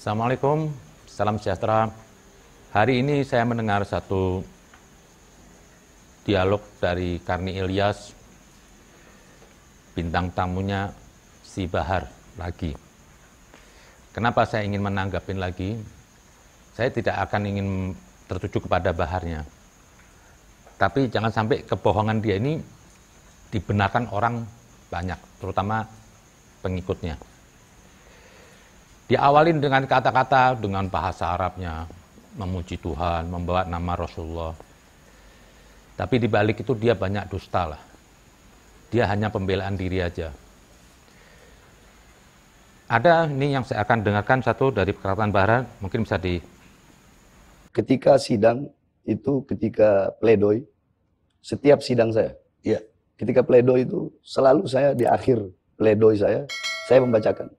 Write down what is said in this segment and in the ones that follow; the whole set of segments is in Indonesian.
Assalamualaikum, salam sejahtera. Hari ini saya mendengar satu dialog dari Karni Ilyas, bintang tamunya si Bahar lagi. Kenapa saya ingin menanggapin lagi? Saya tidak akan ingin tertuju kepada Baharnya. Tapi jangan sampai kebohongan dia ini dibenarkan orang banyak, terutama pengikutnya. Diawalin dengan kata-kata, dengan bahasa Arabnya, memuji Tuhan, membawa nama Rasulullah. Tapi di balik itu dia banyak dusta lah. Dia hanya pembelaan diri aja. Ada ini yang saya akan dengarkan satu dari perkataan Bahar, mungkin bisa di... Ketika sidang itu, ketika pledoi, setiap sidang saya, ya, ketika pledoi itu selalu saya di akhir pledoi saya membacakan.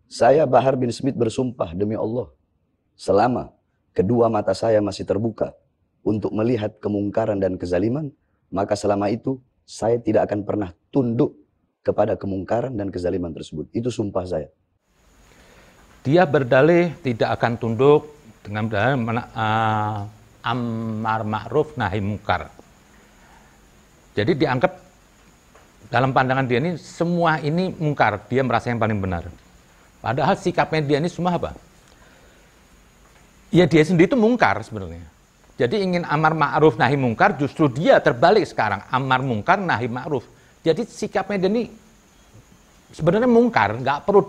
Saya Bahar bin Smith bersumpah demi Allah, selama kedua mata saya masih terbuka untuk melihat kemungkaran dan kezaliman, maka selama itu saya tidak akan pernah tunduk kepada kemungkaran dan kezaliman tersebut. Itu sumpah saya. Dia berdalih tidak akan tunduk dengan amar ma'ruf nahi mungkar. Jadi dianggap dalam pandangan dia ini semua ini mungkar, dia merasa yang paling benar. Padahal sikapnya dia ini semua apa? Ya dia sendiri itu mungkar sebenarnya. Jadi ingin amar ma'ruf nahi mungkar, justru dia terbalik sekarang. Amar mungkar nahi ma'ruf. Jadi sikapnya dia ini sebenarnya mungkar, nggak perlu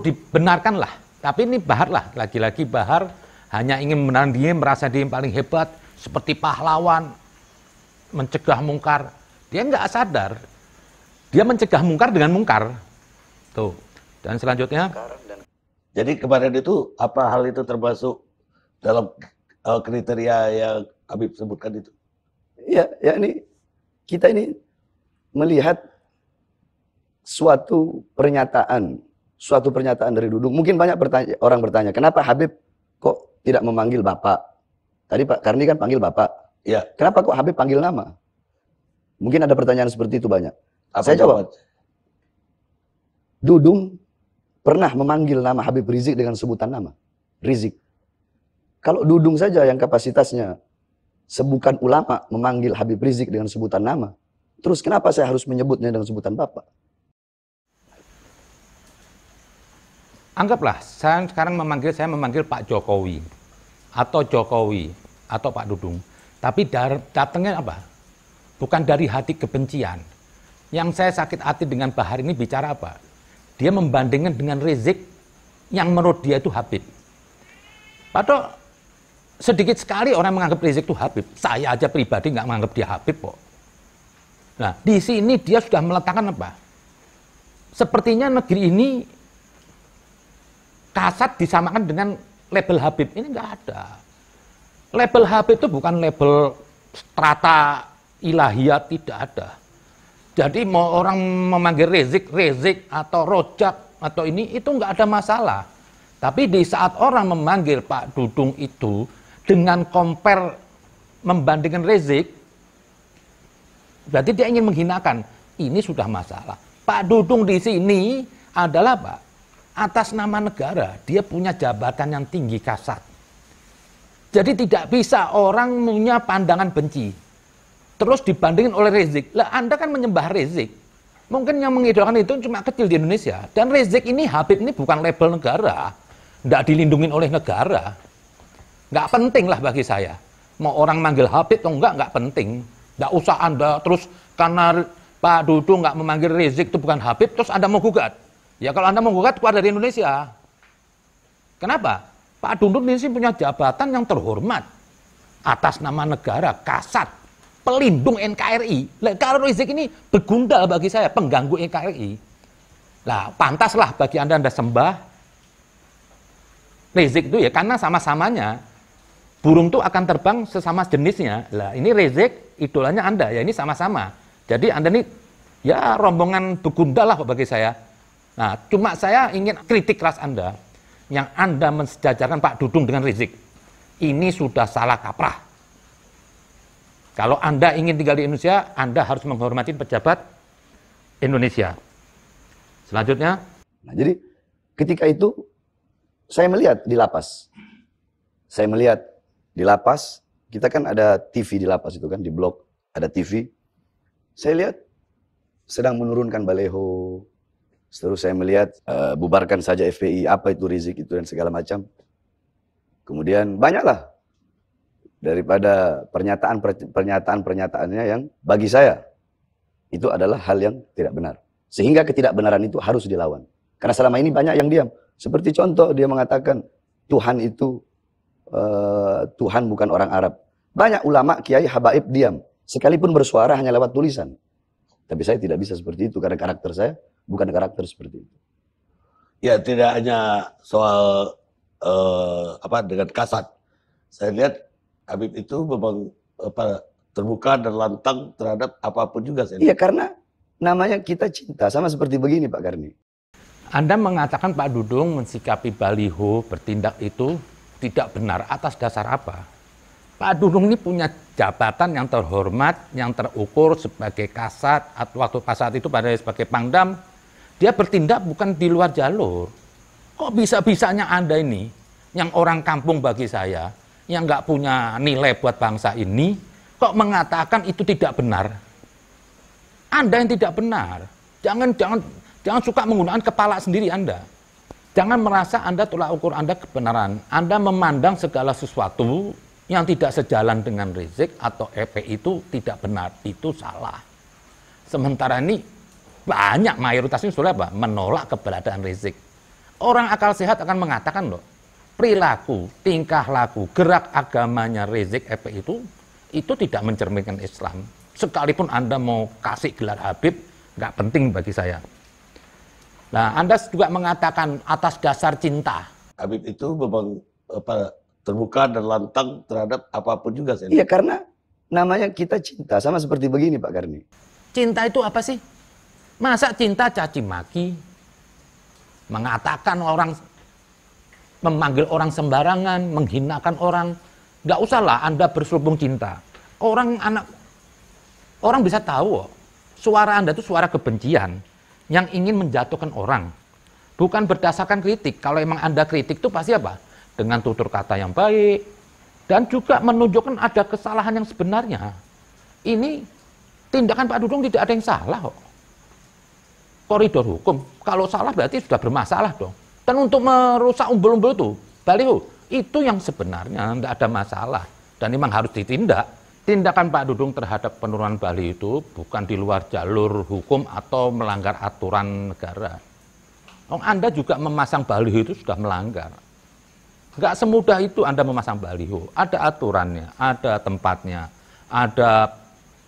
dibenarkan lah. Tapi ini Bahar lah, lagi-lagi Bahar hanya ingin membenarkan dia, merasa dia yang paling hebat, seperti pahlawan, mencegah mungkar. Dia nggak sadar, dia mencegah mungkar dengan mungkar. Tuh. Dan selanjutnya, jadi kemarin itu apa hal itu termasuk dalam kriteria yang Habib sebutkan itu? Ya, ini kita ini melihat suatu pernyataan dari Dudung. Mungkin banyak orang bertanya, kenapa Habib kok tidak memanggil Bapak? Tadi Pak Karni kan panggil Bapak. Ya. Kenapa kok Habib panggil nama? Mungkin ada pertanyaan seperti itu banyak. Apa Saya jawab. jawab? Dudung pernah memanggil nama Habib Rizik dengan sebutan nama Rizik. Kalau Dudung saja yang kapasitasnya sebukan ulama memanggil Habib Rizik dengan sebutan nama, terus kenapa saya harus menyebutnya dengan sebutan Bapak? anggaplah saya sekarang saya memanggil Pak Jokowi atau Pak Dudung. Tapi datangnya apa? Bukan dari hati kebencian. Yang saya sakit hati dengan Bahar ini bicara apa? Dia membandingkan dengan Rizik yang menurut dia itu Habib. Padahal sedikit sekali orang menganggap Rizik itu Habib. Saya aja pribadi nggak menganggap dia Habib kok. Nah, di sini dia sudah meletakkan apa? Sepertinya negeri ini kasat disamakan dengan label Habib. Ini nggak ada. Label Habib itu bukan label strata ilahiyat, tidak ada. Jadi mau orang memanggil Rizik atau Rojak atau ini itu nggak ada masalah. Tapi di saat orang memanggil Pak Dudung itu dengan compare membandingkan Rizik, berarti dia ingin menghinakan. Ini sudah masalah. Pak Dudung di sini adalah Pak atas nama negara, dia punya jabatan yang tinggi kasat. Jadi tidak bisa orang punya pandangan benci. Terus dibandingin oleh Rizik. Lah Anda kan menyembah Rizik. Mungkin yang mengidolakan itu cuma kecil di Indonesia. Dan Rizik ini, Habib ini bukan label negara. Nggak dilindungin oleh negara. Nggak penting lah bagi saya. Mau orang manggil Habib atau nggak penting. Nggak usah Anda terus karena Pak Dudung nggak memanggil Rizik itu bukan Habib, terus Anda mau gugat. Ya kalau Anda mau gugat, keluar dari Indonesia. Kenapa? Pak Dudung di sini punya jabatan yang terhormat. Atas nama negara, kasat. Pelindung NKRI. Kalau Rizik ini begundal bagi saya, pengganggu NKRI. Nah, pantaslah bagi Anda sembah Rizik itu ya, karena sama-samanya burung itu akan terbang sesama jenisnya. Lah, ini Rizik, idolanya Anda, ya ini sama-sama. Jadi Anda ini ya rombongan begundal lah bagi saya. Nah, cuma saya ingin kritik keras Anda, yang Anda mensejajarkan Pak Dudung dengan Rizik. Ini sudah salah kaprah. Kalau Anda ingin tinggal di Indonesia, Anda harus menghormati pejabat Indonesia. Selanjutnya. Nah, jadi ketika itu saya melihat di lapas. Saya melihat di lapas, kita kan ada TV di lapas itu kan, di blok ada TV. Saya lihat sedang menurunkan baleho. Terus saya melihat bubarkan saja FPI, apa itu Rizik itu dan segala macam. Kemudian banyaklah daripada pernyataan-pernyataannya yang bagi saya itu adalah hal yang tidak benar. Sehingga ketidakbenaran itu harus dilawan. Karena selama ini banyak yang diam. Seperti contoh dia mengatakan Tuhan itu Tuhan bukan orang Arab. Banyak ulama, kiai, habaib diam. Sekalipun bersuara hanya lewat tulisan. Tapi saya tidak bisa seperti itu karena karakter saya bukan karakter seperti itu. Ya, tidak hanya soal dengan kasat. Saya lihat Habib itu memang terbuka dan lantang terhadap apapun juga. Iya, karena namanya kita cinta. Sama seperti begini Pak Karni. Anda mengatakan Pak Dudung mensikapi baliho bertindak itu tidak benar atas dasar apa? Pak Dudung ini punya jabatan yang terhormat, yang terukur sebagai kasat, atau waktu kasat itu pada sebagai Pangdam, dia bertindak bukan di luar jalur. Kok bisa-bisanya Anda ini, yang orang kampung bagi saya, yang nggak punya nilai buat bangsa ini, kok mengatakan itu tidak benar? Anda yang tidak benar. Jangan suka menggunakan kepala sendiri Anda. Jangan merasa Anda tolak ukur Anda kebenaran. Anda memandang segala sesuatu yang tidak sejalan dengan Rizik atau FPI itu tidak benar, itu salah. Sementara ini banyak mayoritasnya sudah apa? Menolak keberadaan Rizik. Orang akal sehat akan mengatakan loh, perilaku, tingkah laku, gerak agamanya Rizik FPI itu tidak mencerminkan Islam. Sekalipun Anda mau kasih gelar Habib, nggak penting bagi saya. Nah, Anda juga mengatakan atas dasar cinta. Habib itu memang terbuka dan lantang terhadap apapun juga. Iya, karena namanya kita cinta. Sama seperti begini Pak Karni. Cinta itu apa sih? Masa cinta caci maki? Mengatakan orang, memanggil orang sembarangan, menghinakan orang. Nggak usahlah Anda berselubung cinta. Orang bisa tahu, suara Anda itu suara kebencian yang ingin menjatuhkan orang. Bukan berdasarkan kritik. Kalau emang Anda kritik itu pasti apa? Dengan tutur kata yang baik. Dan juga menunjukkan ada kesalahan yang sebenarnya. Ini tindakan Pak Dudung tidak ada yang salah kok. Koridor hukum. Kalau salah berarti sudah bermasalah dong. Dan untuk merusak umbul-umbul itu, baliho, itu yang sebenarnya tidak ada masalah. Dan memang harus ditindak. Tindakan Pak Dudung terhadap penurunan baliho itu bukan di luar jalur hukum atau melanggar aturan negara. Anda juga memasang baliho itu sudah melanggar. Nggak semudah itu Anda memasang baliho. Ada aturannya, ada tempatnya, ada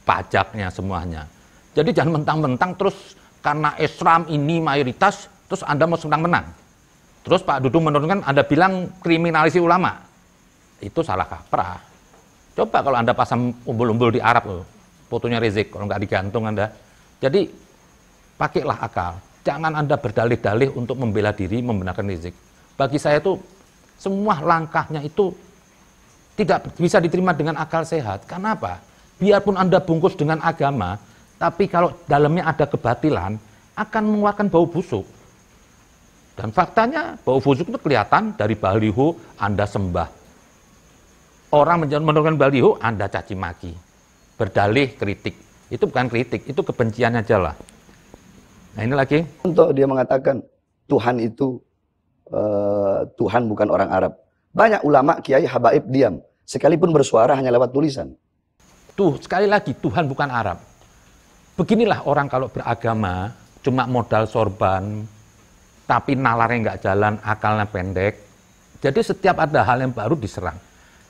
pajaknya semuanya. Jadi jangan mentang-mentang terus karena Islam ini mayoritas, terus Anda mau senang-menang. Terus Pak Dudung menurunkan, Anda bilang kriminalisasi ulama. Itu salah kaprah. Coba kalau Anda pasang umbul-umbul di Arab, fotonya Rizik, kalau nggak digantung Anda. Jadi, pakailah akal. Jangan Anda berdalih-dalih untuk membela diri, membenarkan Rizik. Bagi saya itu, semua langkahnya itu tidak bisa diterima dengan akal sehat. Karena apa? Biarpun Anda bungkus dengan agama, tapi kalau dalamnya ada kebatilan, akan mengeluarkan bau busuk. Dan faktanya, bau busuk itu kelihatan dari baliho Anda sembah. Orang menurunkan baliho, Anda caci maki. Berdalih kritik. Itu bukan kritik, itu kebencian aja lah. Nah ini lagi. Untuk dia mengatakan Tuhan itu Tuhan bukan orang Arab. Banyak ulama, kiai, habaib diam. Sekalipun bersuara hanya lewat tulisan. Tuh, sekali lagi, Tuhan bukan Arab. Beginilah orang kalau beragama, cuma modal sorban, tapi nalarnya nggak jalan, akalnya pendek. Jadi setiap ada hal yang baru diserang.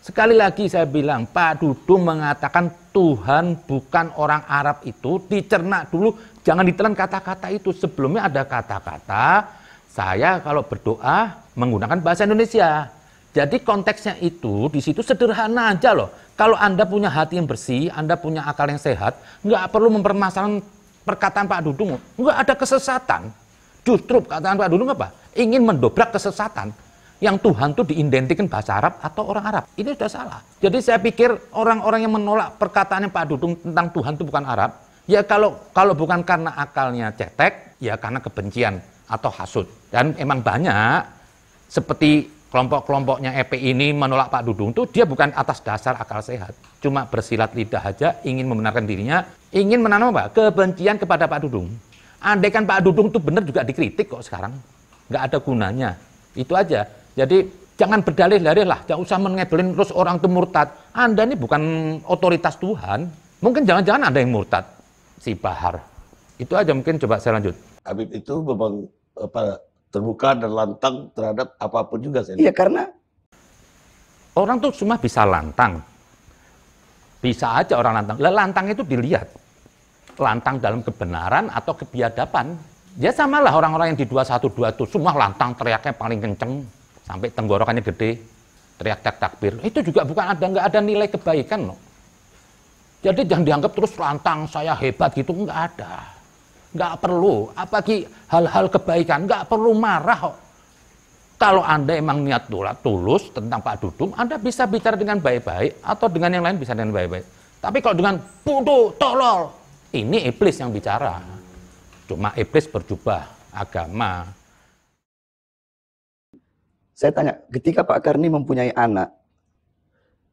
Sekali lagi saya bilang, Pak Dudung mengatakan Tuhan bukan orang Arab itu, dicerna dulu, jangan ditelan kata-kata itu. Sebelumnya ada kata-kata, saya kalau berdoa menggunakan bahasa Indonesia. Jadi konteksnya itu, di situ sederhana aja loh. Kalau Anda punya hati yang bersih, Anda punya akal yang sehat, nggak perlu mempermasalahkan perkataan Pak Dudung. Nggak ada kesesatan. Justru perkataan Pak Dudung apa? Ingin mendobrak kesesatan. Yang Tuhan itu diidentikan bahasa Arab atau orang Arab. Ini sudah salah. Jadi saya pikir orang-orang yang menolak perkataannya Pak Dudung tentang Tuhan itu bukan Arab, ya kalau bukan karena akalnya cetek, ya karena kebencian atau hasud. Dan emang banyak, seperti kelompok-kelompoknya EPI ini menolak Pak Dudung itu dia bukan atas dasar akal sehat. Cuma bersilat lidah aja, ingin membenarkan dirinya, ingin menanam apa? Kebencian kepada Pak Dudung. Andai kan Pak Dudung itu benar juga dikritik kok sekarang. Nggak ada gunanya. Itu aja. Jadi jangan berdalih-dalih lah, jangan usah mengebelin terus orang itu murtad. Anda ini bukan otoritas Tuhan. Mungkin jangan-jangan Anda yang murtad, si Bahar. Itu aja mungkin, coba saya lanjut. Habib itu memang terbuka dan lantang terhadap apapun juga. Iya, karena orang tuh cuma bisa lantang. Bisa aja orang lantang. Lah lantang itu dilihat. Lantang dalam kebenaran atau kebiadaban. Ya samalah orang-orang yang di 212 itu semua lantang, teriaknya paling kenceng sampai tenggorokannya gede, teriak takbir. Itu juga nggak ada nilai kebaikan loh. Jadi jangan dianggap terus lantang, saya hebat gitu, nggak ada. Nggak perlu, apalagi hal-hal kebaikan, nggak perlu marah kok. Kalau Anda emang niat tulus tentang Pak Dudung, Anda bisa bicara dengan baik-baik, atau dengan yang lain bisa dengan baik-baik. Tapi kalau dengan bodoh, tolol, ini iblis yang bicara. Cuma iblis berjubah agama. saya tanya, ketika Pak Karni mempunyai anak,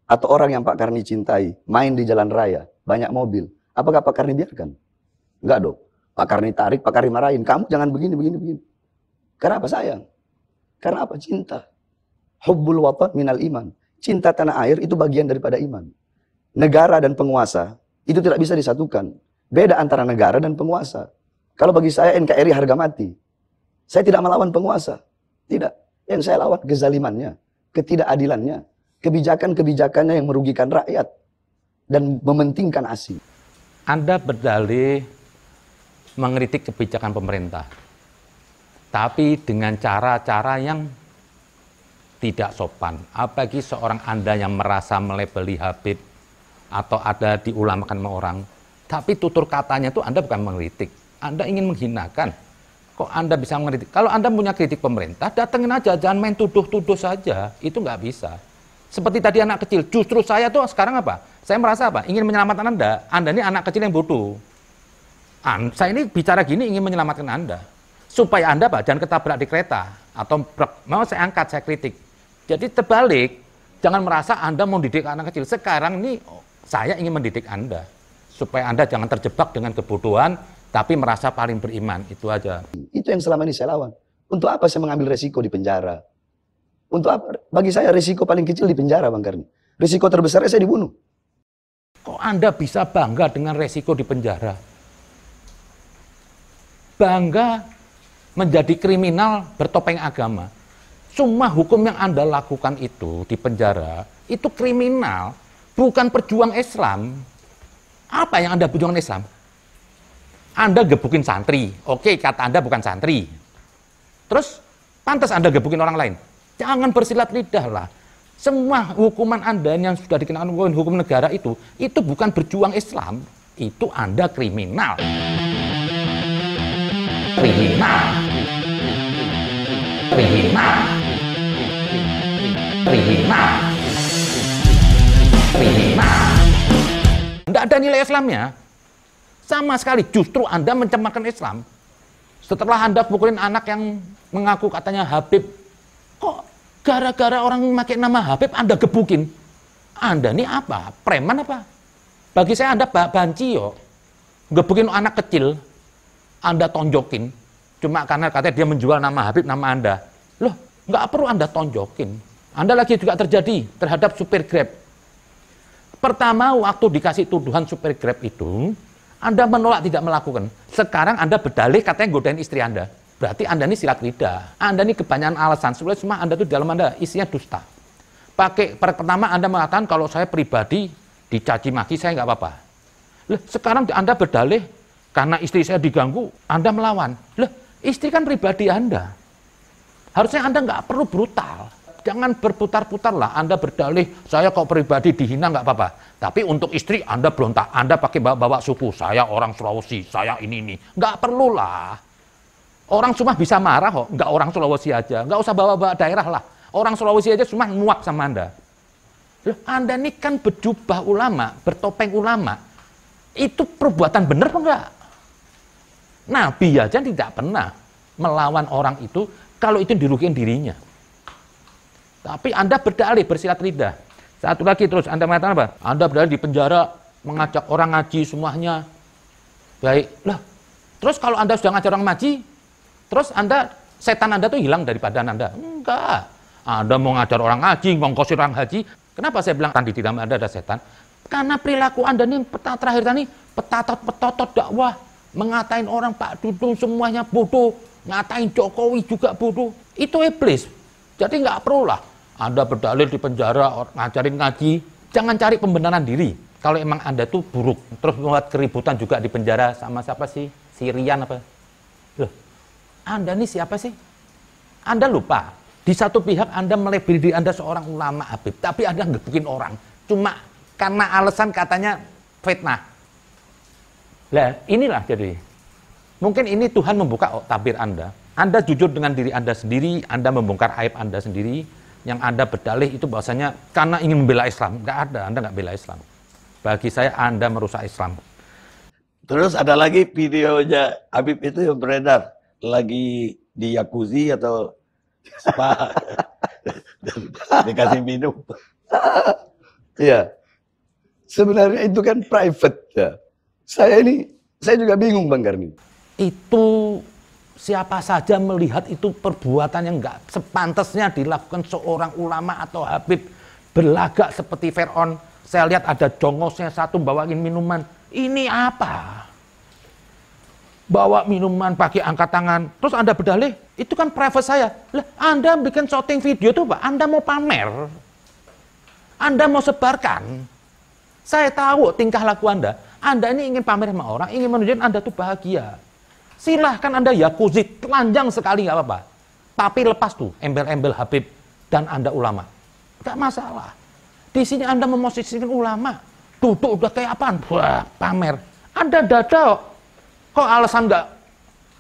atau orang yang Pak Karni cintai, main di jalan raya, banyak mobil, apakah Pak Karni biarkan? Enggak dong. Pak Karni tarik, Pak Karni marahin, kamu jangan begini, begini, begini. Karena apa sayang? Karena apa? Cinta. Hubbul watan minal iman. Cinta tanah air itu bagian daripada iman. Negara dan penguasa itu tidak bisa disatukan. Beda antara negara dan penguasa. Kalau bagi saya NKRI harga mati. Saya tidak melawan penguasa. Tidak. Yang saya lawan kezalimannya, ketidakadilannya, kebijakan-kebijakannya yang merugikan rakyat dan mementingkan ASI. Anda berdalih mengkritik kebijakan pemerintah, tapi dengan cara-cara yang tidak sopan. Apalagi seorang Anda yang merasa melebeli Habib atau ada diulamakan sama orang, tapi tutur katanya itu Anda bukan mengkritik, Anda ingin menghinakan. Kok Anda bisa mengkritik? Kalau Anda punya kritik pemerintah, datengin aja, jangan main tuduh-tuduh saja. Itu nggak bisa. Seperti tadi anak kecil, justru saya tuh sekarang apa? Saya merasa apa? Ingin menyelamatkan Anda. Anda ini anak kecil yang bodoh. Saya ini bicara gini ingin menyelamatkan Anda. Supaya Anda apa? Jangan ketabrak di kereta. Atau mau saya angkat, saya kritik. Jadi terbalik, jangan merasa Anda mau didik anak kecil. Sekarang ini saya ingin mendidik Anda. Supaya Anda jangan terjebak dengan kebodohan, tapi merasa paling beriman, itu aja. Itu yang selama ini saya lawan. Untuk apa saya mengambil resiko di penjara? Untuk apa? Bagi saya resiko paling kecil di penjara, Bang Karni. Resiko terbesarnya saya dibunuh. Kok Anda bisa bangga dengan resiko di penjara? Bangga menjadi kriminal bertopeng agama. Semua hukum yang Anda lakukan itu di penjara, itu kriminal, bukan perjuang Islam. Apa yang Anda perjuangan Islam? Anda gebukin santri, oke, kata Anda bukan santri. Terus, pantas Anda gebukin orang lain. Jangan bersilat lidah lah. Semua hukuman Anda yang sudah dikenakan hukum negara itu bukan berjuang Islam. Itu Anda kriminal. Kriminal. Kriminal. Kriminal. Kriminal. Tidak ada nilai Islamnya. Sama sekali, justru Anda mencemarkan Islam. Setelah Anda pukulin anak yang mengaku katanya Habib, kok gara-gara orang pakai nama Habib Anda gebukin? Anda ini apa? Preman apa? Bagi saya Anda banci yo. Gebukin anak kecil, Anda tonjokin. Cuma karena katanya dia menjual nama Habib, nama Anda. Loh, nggak perlu Anda tonjokin. Anda lagi juga terjadi terhadap supir Grab. Pertama, waktu dikasih tuduhan supir Grab itu, Anda menolak tidak melakukan. Sekarang Anda berdalih katanya godain istri Anda. Berarti Anda ini silat lidah. Anda ini kebanyakan alasan. Sebenarnya semua Anda itu dalam Anda isinya dusta. Pertama Anda mengatakan kalau saya pribadi dicaci maki saya nggak apa-apa. Loh, sekarang Anda berdalih karena istri saya diganggu, Anda melawan. Loh, istri kan pribadi Anda. Harusnya Anda nggak perlu brutal. Jangan berputar-putar lah. Anda berdalih, saya kok pribadi dihina nggak apa-apa. Tapi untuk istri Anda berontak. Anda pakai bawa suku. Saya orang Sulawesi, saya ini. Nggak perlu lah. Orang cuma bisa marah kok. Nggak orang Sulawesi aja. Nggak usah bawa-bawa daerah lah. Orang Sulawesi aja cuma muak sama Anda. Loh, Anda ini kan berjubah ulama, bertopeng ulama. Itu perbuatan benar apa enggak? Nabi aja tidak pernah melawan orang itu kalau itu dirugikan dirinya. Tapi Anda berdalih bersilat lidah. Satu lagi terus Anda mengatakan apa? Anda berdalih di penjara mengajak orang ngaji semuanya. Baik, lah. Terus kalau Anda sudah ngajak orang ngaji, terus setan Anda tuh hilang dari badan Anda? Enggak. Anda mau ngajar orang ngaji, ngongkosin orang haji. Kenapa saya bilang tadi di dalam Anda ada setan? Karena perilaku Anda ini terakhir tadi petotot dakwah, mengatain orang Pak Dudung semuanya bodoh, ngatain Jokowi juga bodoh. Itu iblis. Jadi nggak perlu lah Anda berdalil di penjara, ngajarin ngaji. Jangan cari pembenaran diri. Kalau emang Anda tuh buruk, terus membuat keributan juga di penjara sama siapa sih? Sirian apa? Loh, Anda ini siapa sih? Anda lupa. Di satu pihak Anda melabeli diri Anda seorang ulama Habib, tapi Anda ngebukin orang. Cuma karena alasan katanya fitnah. Lah, inilah jadi. Mungkin ini Tuhan membuka tabir Anda. Anda jujur dengan diri Anda sendiri, Anda membongkar aib Anda sendiri. Yang Anda berdalih itu bahwasanya karena ingin membela Islam. Nggak ada, Anda nggak bela Islam. Bagi saya Anda merusak Islam. Terus ada lagi videonya Habib itu yang beredar. Lagi di jacuzzi atau spa. Dikasih minum. Iya. Sebenarnya itu kan private ya. Saya juga bingung Bang Karni. Itu siapa saja melihat itu perbuatan yang nggak sepantasnya dilakukan seorang ulama atau Habib berlagak seperti Fir'aun. Saya lihat ada jongosnya satu bawain minuman. Ini apa? Bawa minuman pakai angkat tangan. Terus Anda berdalih, itu kan private saya. Lah, Anda bikin shooting video tuh Pak, Anda mau pamer. Anda mau sebarkan. Saya tahu tingkah laku Anda. Anda ini ingin pamer sama orang, ingin menunjukkan Anda tuh bahagia. Silahkan Anda jacuzzi, telanjang sekali nggak apa-apa. Tapi lepas tuh embel-embel Habib dan Anda ulama. Nggak masalah. Di sini Anda memosisikan ulama. Duduk udah kayak apaan? Wah, pamer. Anda dada kok alasan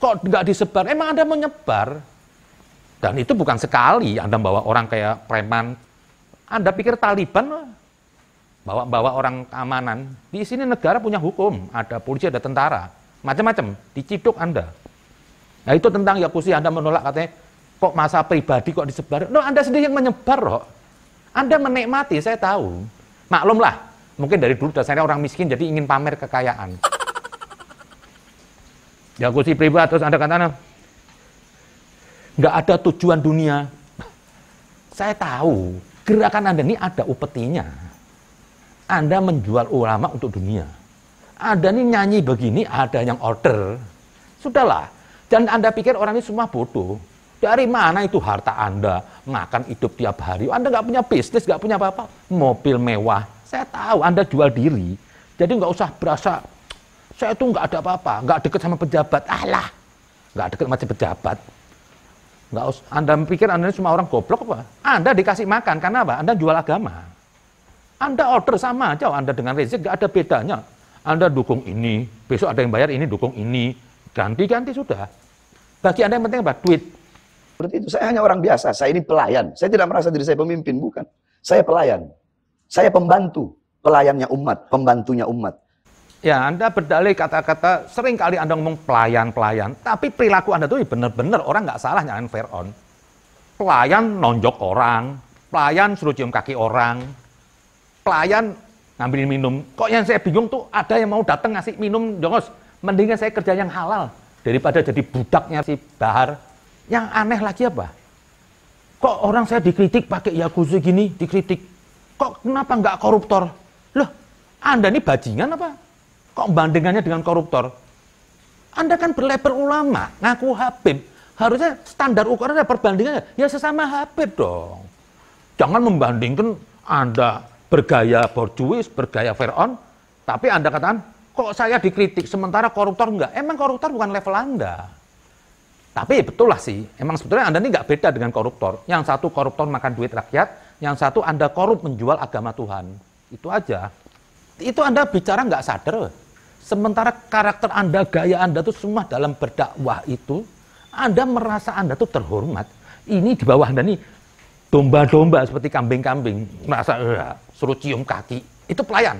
nggak disebar? Emang Anda menyebar? Dan itu bukan sekali Anda bawa orang kayak preman. Anda pikir Taliban bawa orang keamanan? Di sini negara punya hukum, ada polisi, ada tentara, macam-macam. Diciduk Anda. Nah itu tentang jacuzzi Anda menolak katanya. Kok masa pribadi kok disebar? No, Anda sendiri yang menyebar kok. Anda menikmati, saya tahu. Maklumlah, mungkin dari dulu dasarnya orang miskin jadi ingin pamer kekayaan. Jacuzzi pribadi, terus Anda katakan, nggak ada tujuan dunia. Saya tahu, gerakan Anda ini ada upetinya. Anda menjual ulama untuk dunia. Anda ini nyanyi begini, ada yang order. Sudahlah, dan Anda pikir orang ini semua bodoh. Dari mana itu harta Anda? Makan hidup tiap hari. Anda nggak punya bisnis, nggak punya apa-apa. Mobil mewah. Saya tahu Anda jual diri. Jadi nggak usah berasa, saya itu nggak ada apa-apa. Nggak deket sama pejabat. Alah, nggak deket sama pejabat. Nggak usah. Anda pikir Anda ini semua orang goblok apa? Anda dikasih makan, karena apa? Anda jual agama. Anda order sama aja, Anda dengan Rizik nggak ada bedanya. Anda dukung ini, besok ada yang bayar ini, dukung ini. Ganti-ganti sudah. Bagi Anda yang penting apa? Duit. Seperti itu, saya hanya orang biasa, saya ini pelayan. Saya tidak merasa diri saya pemimpin, bukan. Saya pelayan. Saya pembantu, pelayannya umat, pembantunya umat. Ya, Anda berdalih kata-kata, sering kali Anda ngomong pelayan-pelayan, tapi perilaku Anda tuh benar-benar orang nggak salah nyalain Fir'aun. Pelayan nonjok orang, pelayan suruh cium kaki orang, pelayan ngambilin minum. Kok yang saya bingung tuh ada yang mau datang ngasih minum, jongos, mendingan saya kerja yang halal daripada jadi budaknya si Bahar. Yang aneh lagi apa? Kok orang saya dikritik pakai jacuzzi gini, dikritik. Kok kenapa nggak koruptor? Loh, Anda ini bajingan apa? Kok bandingannya dengan koruptor? Anda kan berlabel ulama, ngaku Habib. Harusnya standar ukurannya perbandingannya, ya sesama Habib dong. Jangan membandingkan Anda bergaya borjuis, bergaya Fir'aun, tapi Anda katakan, kok saya dikritik, sementara koruptor enggak? Emang koruptor bukan level Anda. Tapi betul lah sih, emang sebetulnya Anda ini nggak beda dengan koruptor. Yang satu koruptor makan duit rakyat, yang satu Anda korup menjual agama Tuhan. Itu aja. Itu Anda bicara nggak sadar. Sementara karakter Anda, gaya Anda itu semua dalam berdakwah itu, Anda merasa Anda tuh terhormat. Ini di bawah Anda nih, domba-domba seperti kambing-kambing. Merasa, suruh cium kaki. Itu pelayan.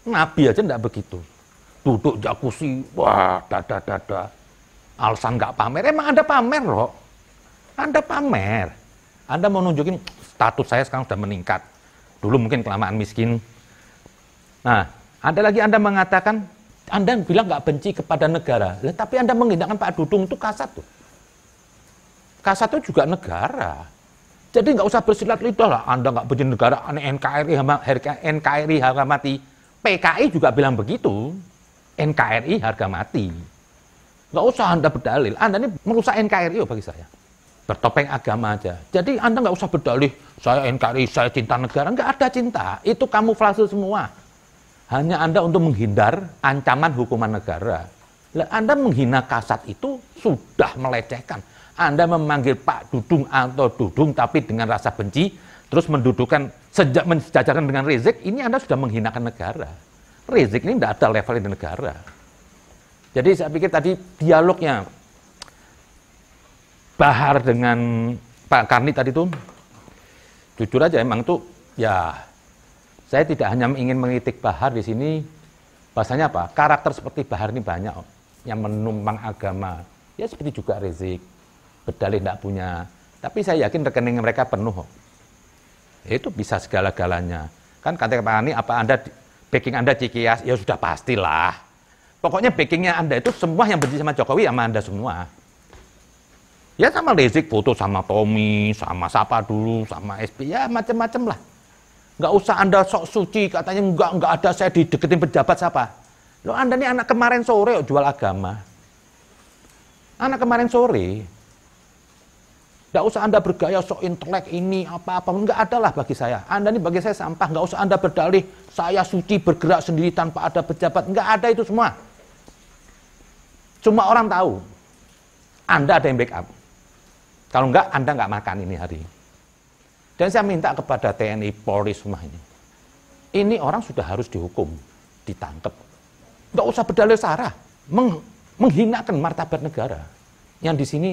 Nabi aja nggak begitu. Duduk jacuzzi, wah, dada-dada. Alasan nggak pamer, emang Anda pamer loh. Anda pamer. Anda mau nunjukin status saya sekarang sudah meningkat. Dulu mungkin kelamaan miskin. Nah, ada lagi Anda mengatakan, Anda bilang nggak benci kepada negara. Tapi Anda menghinakan Pak Dudung itu kasat tuh. Kasat itu juga negara. Jadi nggak usah bersilat lidah lah. Anda nggak benci negara, NKRI harga mati. PKI juga bilang begitu. NKRI harga mati. Nggak usah Anda berdalil. Anda ini merusak NKRI bagi saya. Bertopeng agama aja. Jadi Anda nggak usah berdalih, saya NKRI, saya cinta negara. Nggak ada cinta. Itu kamuflase semua. Hanya Anda untuk menghindar ancaman hukuman negara. Anda menghina kasat itu sudah melecehkan. Anda memanggil Pak Dudung atau Dudung tapi dengan rasa benci, terus mendudukan, mensejajarkan dengan Rizik, ini Anda sudah menghinakan negara. Rizik ini tidak ada level di negara. Jadi saya pikir tadi dialognya Bahar dengan Pak Karni tadi itu, jujur aja emang itu, ya saya tidak hanya ingin mengkritik Bahar di sini, bahasanya apa? Karakter seperti Bahar ini banyak yang menumpang agama, ya seperti juga Rizik, berdalih tidak punya, tapi saya yakin rekening mereka penuh. Itu bisa segala-galanya. Kan kata Pak Karni, apa Anda backing Anda Cikias? Ya sudah pastilah. Pokoknya backingnya Anda itu semua yang benci sama Jokowi sama Anda semua. Ya sama Rizik foto sama Tommy, sama siapa dulu, sama SP, ya macam-macam lah. Nggak usah Anda sok suci, katanya nggak ada saya dideketin pejabat siapa. Loh Anda ini anak kemarin sore jual agama. Anak kemarin sore. Nggak usah Anda bergaya sok intelek ini, apa-apa. Nggak ada lah bagi saya. Anda ini bagi saya sampah. Nggak usah Anda berdalih, saya suci bergerak sendiri tanpa ada pejabat. Nggak ada itu semua. Cuma orang tahu. Anda ada yang backup. Kalau enggak, Anda enggak makan ini hari. Dan saya minta kepada TNI, Polri semua ini. Ini orang sudah harus dihukum, ditangkap. Enggak usah berdalih sarah, menghinakan martabat negara. Yang di sini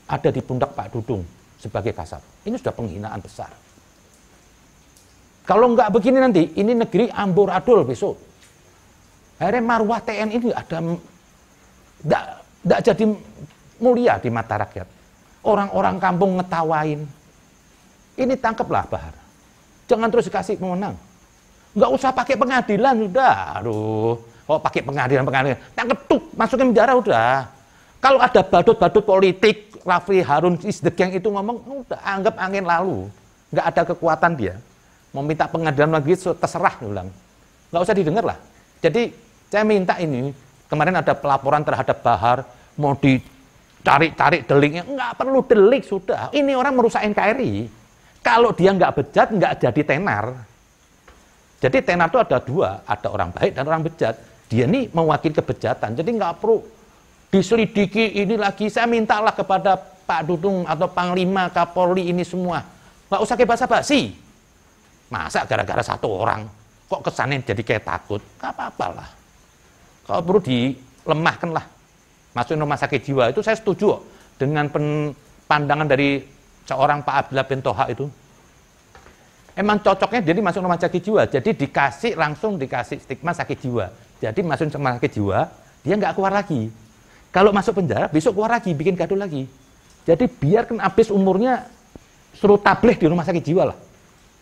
ada di pundak Pak Dudung sebagai kasat. Ini sudah penghinaan besar. Kalau enggak begini nanti, ini negeri amburadul besok. Akhirnya marwah TNI ini enggak jadi mulia di mata rakyat. Orang-orang kampung ngetawain. Ini tangkeplah Bahar. Jangan terus dikasih pemenang. Nggak usah pakai pengadilan udah. Aduh, kalau pakai pengadilan, tangkep tuh, masukin penjara udah. Kalau ada badut-badut politik, Rafli Harun Isdegeng itu ngomong, udah anggap angin lalu. Nggak ada kekuatan dia. Mau minta pengadilan lagi, terserah ulang. Nggak usah didengar lah. Jadi saya minta ini, kemarin ada pelaporan terhadap Bahar, mau dicari-cari deliknya, nggak perlu delik sudah. Ini orang merusak NKRI. Kalau dia nggak bejat, nggak jadi tenar. Jadi tenar itu ada dua, ada orang baik dan orang bejat. Dia ini mewakili kebejatan, jadi nggak perlu diselidiki ini lagi. Saya mintalah kepada Pak Dudung atau Panglima, Kapolri ini semua, nggak usah kayak basa-basi. Masa gara-gara satu orang, kok kesannya jadi kayak takut? Nggak apa-apa lah. Kalau perlu dilemahkan lah. Masukin rumah sakit jiwa itu saya setuju dengan pandangan dari seorang Pak Abdillah bin Toha itu. Emang cocoknya jadi masuk rumah sakit jiwa, jadi langsung dikasih stigma sakit jiwa. Jadi masuk rumah sakit jiwa, dia nggak keluar lagi. Kalau masuk penjara, besok keluar lagi, bikin gaduh lagi. Jadi biarkan habis umurnya, suruh tabligh di rumah sakit jiwa lah.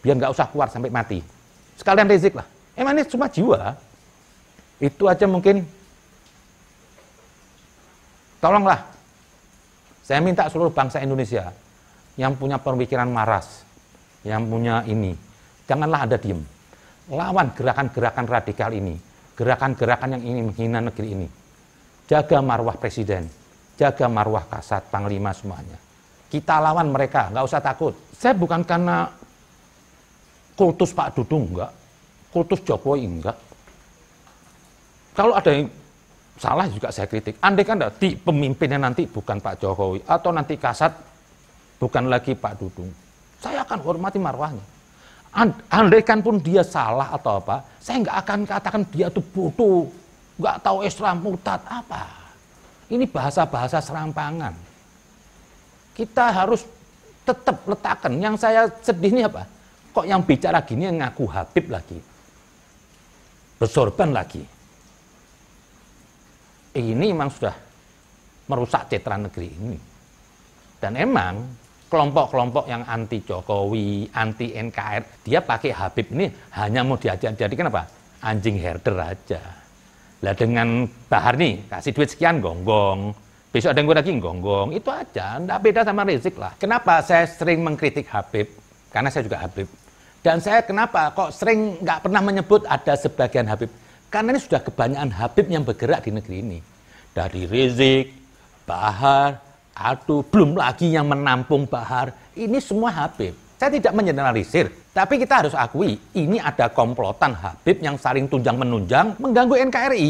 Biar nggak usah keluar sampai mati. Sekalian Rizik lah. Emang ini cuma jiwa. Itu aja mungkin. Tolonglah, saya minta seluruh bangsa Indonesia yang punya pemikiran waras, yang punya ini, janganlah Anda diem. Lawan gerakan-gerakan radikal ini, gerakan-gerakan yang ingin menghina negeri ini. Jaga marwah Presiden, jaga marwah Kasat, Panglima semuanya. Kita lawan mereka, nggak usah takut. Saya bukan karena kultus Pak Dudung, enggak. Kultus Jokowi, enggak. Kalau ada yang salah juga saya kritik. Andai kan di pemimpinnya nanti bukan Pak Jokowi atau nanti Kasat bukan lagi Pak Dudung, saya akan hormati marwahnya. Andai kan pun dia salah atau apa, saya nggak akan katakan dia itu bodoh, nggak tahu Islam, murtad apa. Ini bahasa-bahasa serampangan. Kita harus tetap letakkan. Yang saya sedih ini apa? Kok yang bicara gini yang ngaku Habib lagi, bersorban lagi. Ini memang sudah merusak citra negeri ini. Dan emang kelompok-kelompok yang anti Jokowi, anti NKRI, dia pakai Habib ini hanya mau dijadikan apa? Anjing herder aja. Lah dengan Bahar nih, kasih duit sekian gonggong, besok ada yang lagi gonggong, itu aja, nggak beda sama Rizik lah. Kenapa saya sering mengkritik Habib? Karena saya juga Habib. Dan saya kenapa kok sering nggak pernah menyebut ada sebagian Habib? Karena ini sudah kebanyakan Habib yang bergerak di negeri ini. Dari Rizik, Bahar, Aduh, belum lagi yang menampung Bahar, ini semua Habib. Saya tidak mengeneralisir, tapi kita harus akui, ini ada komplotan Habib yang saling tunjang-menunjang mengganggu NKRI.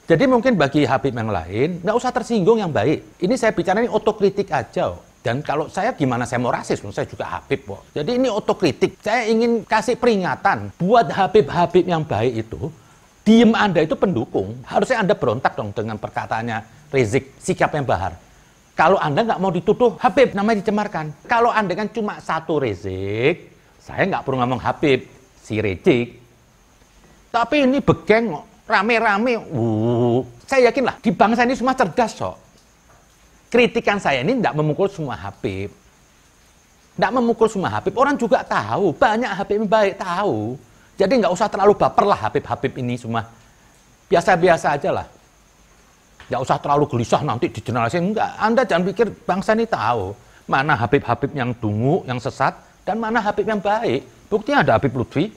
Jadi mungkin bagi Habib yang lain, nggak usah tersinggung yang baik. Ini saya bicara ini otokritik aja. Dan kalau saya gimana saya mau rasis, saya juga Habib kok. Jadi ini otokritik, saya ingin kasih peringatan buat Habib-Habib yang baik itu, diem Anda itu pendukung. Harusnya Anda berontak dong dengan perkataannya Rizik, sikapnya Bahar. Kalau Anda nggak mau dituduh Habib, namanya dicemarkan. Kalau Anda kan cuma satu Rizik, saya nggak perlu ngomong Habib, si Rizik. Tapi ini begeng, rame-rame. Saya yakin lah, di bangsa ini semua cerdas kok. Kritikan saya ini nggak memukul semua Habib. Nggak memukul semua Habib, orang juga tahu. Banyak Habib yang baik tahu. Jadi nggak usah terlalu baper lah Habib-Habib ini semua. Biasa-biasa aja lah. Nggak usah terlalu gelisah nanti digeneralisir. Enggak, Anda jangan pikir bangsa ini tahu mana Habib-Habib yang dungu, yang sesat, dan mana Habib yang baik. Buktinya ada Habib Lutfi,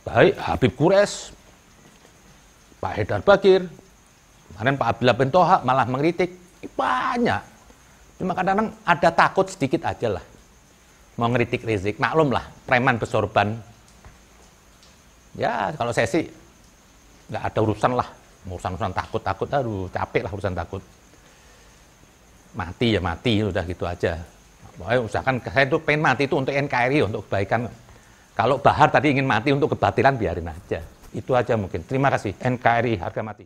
baik, Habib Quraisy, Pak Haidar Bakir, kemarin Pak Abdillah bin Toha malah mengkritik. Banyak. Cuma kadang-kadang ada takut sedikit aja lah. Mau ngeritik Rizik, maklum lah, preman bersorban. Ya, kalau saya sih nggak ada urusan lah. Urusan takut, aduh capek lah urusan takut. Mati ya mati, udah gitu aja. Pokoknya usahakan, saya itu pengen mati itu untuk NKRI, untuk kebaikan. Kalau Bahar tadi ingin mati untuk kebatilan, biarin aja. Itu aja mungkin. Terima kasih. NKRI harga mati.